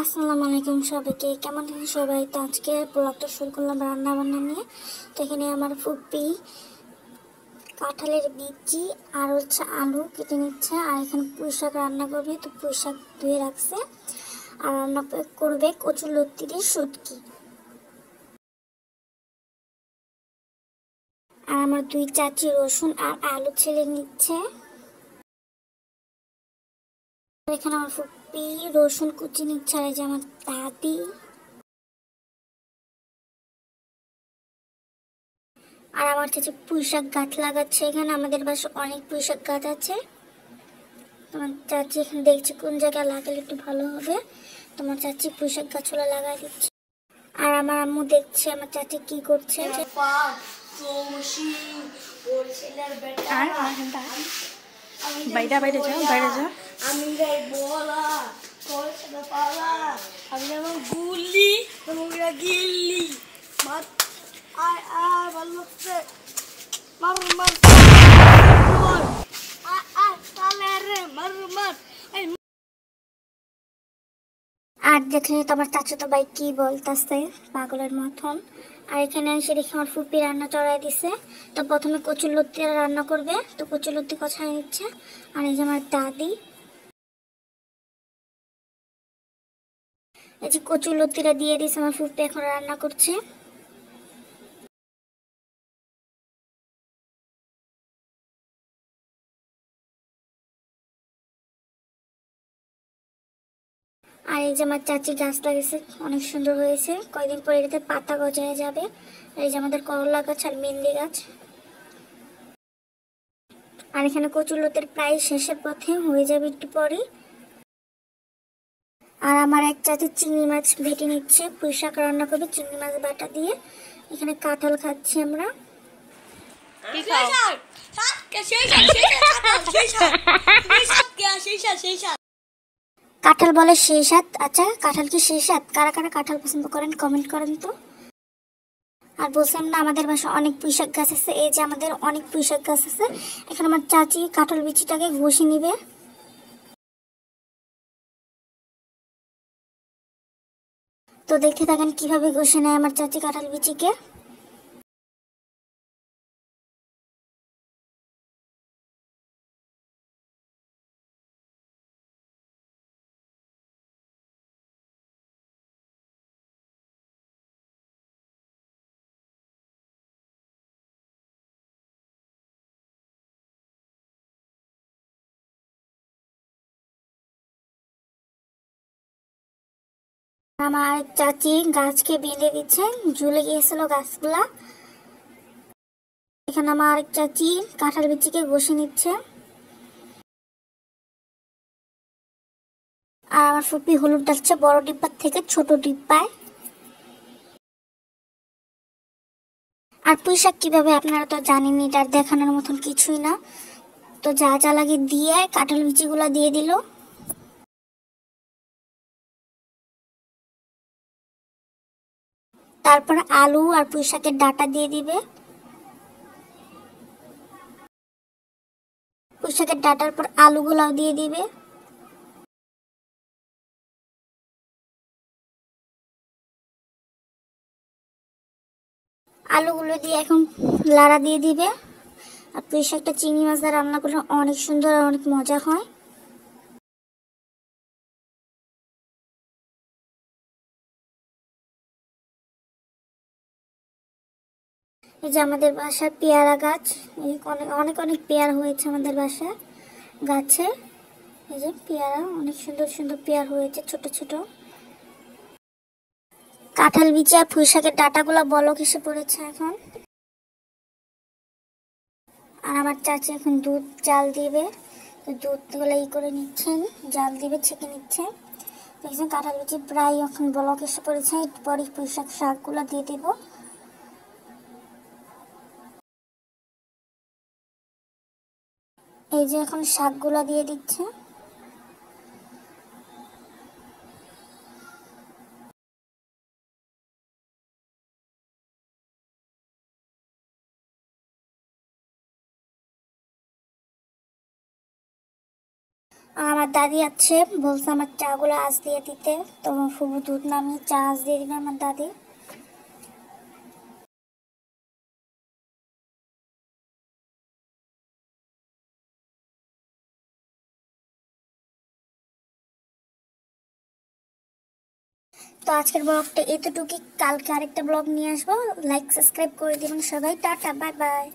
আসসালামু আলাইকুম সবাইকে, কেমন আছেন সবাই? তো আজকে ব্লগটা শুরু করলাম রান্না বান্না নিয়ে। তো এখানে আমার ফুপি কাঁঠালের বিচি আর আলু কেটে নিচ্ছে, আর এখানে পুঁই শাক রান্না করবে। তো পুঁই শাক ধুয়ে রাখছে, আর রান্না করবে কচুরলতি দিয়ে শুটকি। আর আমার দুই চাচি রসুন আর আলু ছেলে নিচ্ছে। এখানে আমার ফুপি রসুন কুচি নিচ্ছে, আর এই যে আমার দাদি। আর আমার চাচি পুঁই শাক গাছ লাগাচ্ছে। এখানে আমাদের বাসায় অনেক পুঁই শাক গাছ আছে। তোমার চাচি এখানে দেখছি কোন জায়গায় লাগালে একটু ভালো হবে। তোমার চাচি পুঁই শাক গাছগুলো লাগাই দিচ্ছে। আর আমার আম্মু দেখছে আমার চাচি কি করছে। বাইরে বাইরে যাও, বাইরে যাও। আমি যাই বলা কলসা পালা আমি যেমন গুলি তোমরা গিল্লি মাত আয় আয় ভালো লাগছে মার মার আয় আয় তালে রে মার মার আর দেখলে তোমার চাচা ভাই কি বলতেছে পাগলের মতন। আর এখানে এসে দেখি আমার ফুপি রান্না চড়াই দিছে। তো প্রথমে কচুরলতি রান্না করবে, তো কচুরলতি কষাই নিচ্ছে। আর এই যে আমার দাদি, এই যে কচুরলতিটা দিয়ে দিছে আমার ফুপি এখন রান্না করছে। আর এই যে আমার চাচি গাছ লাগিয়েছে, অনেক সুন্দর হয়েছে। কয়েকদিন পরে এটাতে পাতা গজায় যাবে। আর এই যে আমাদের করলা গাছ আর মেহেন্দি গাছ। আর এখানে কচুরলতির প্রায় শেষের পথে, হয়ে যাবে একটু পরে। আর আমার এক চাচি চিংড়ি মাছ ভেটে নিচ্ছে, পুঁই শাক রান্না করবে চিংড়ি মাছ বাটা দিয়ে। এখানে কাঁঠাল খাচ্ছি আমরা। কাঁঠাল বলে সেই স্বাদ। আচ্ছা, কাঁঠাল কি সেই স্বাদ? কারা কারা কাঁঠাল পছন্দ করেন কমেন্ট করেন তো। আর বলছিলাম না আমাদের বাসায় অনেক পুঁই শাক গাছ আছে। এই যে আমাদের অনেক পুঁই শাক গাছ আছে। এখানে আমার চাচি কাঁঠাল বিচিটাকে ঘষে নিবে। তো দেখতে থাকেন কিভাবে ঘষে নেয় আমার চাচি কাঁঠাল বিচিকে। আমার চাচি গাছকে বেঁধে দিচ্ছে, ঝুলে গিয়েছিল গাছগুলা। এখানে আমার আরেক চাচি কাঁঠাল বিচিকে ঘষে নিচ্ছে। আর আমার ফুপি হলুদ ডালছে বড় ডিব্বার থেকে ছোট ডিব্বায়। আর পুঁই শাক কিভাবে আপনারা তো জানেন, এটা আর দেখানোর মতন কিছুই না। তো যা যা লাগে দিয়ে কাঁঠাল বিচিগুলা দিয়ে দিল। তারপর আলু আর পুঁই শাকের ডাঁটা দিয়ে দিবে। পুঁই শাকের ডাঁটার পর আলুগুলাও দিয়ে দিবে। আলুগুলো দিয়ে এখন লাড়া দিয়ে দিবে। আর পুঁই শাকটা চিংড়ি মাছ দিয়ে রান্না করলে অনেক সুন্দর আর অনেক মজা হয়। এই যে আমাদের বাসায় পেয়ারা গাছ, অনেক অনেক অনেক পেয়ারা হয়েছে আমাদের বাসায় গাছে। এই যে পেয়ারা, অনেক সুন্দর সুন্দর পেয়ারা হয়েছে ছোট ছোট। কাঁঠাল বিচি আর পুঁই শাকের ডাঁটাগুলো বলক এসে পড়েছে এখন। আর আমার চাচি এখন দুধ জাল দিবে। তো দুধগুলো করে নিচ্ছেন, জাল দিবে, ছেঁকে নিচ্ছে। দেখছেন কাঁঠাল বিচি প্রায় এখন বলক এসে পড়েছে। একটু পরে পুঁই শাকগুলো দিয়ে দেবো। এই যে এখন শাকগুলো দিয়ে দিচ্ছে। আর আমার দাদি আছে, বলছে আমার চাগুলো আঁচ দিয়ে দিতে। তো ফুবু দুধ নামিয়ে চা আঁচ দিয়ে দিবে আমার দাদি। তো আজকের ব্লগটা এতটুকুই, কালকে আরেকটা ব্লগ নিয়ে আসবো। লাইক সাবস্ক্রাইব করে দিবেন সবাই। Tata, bye bye.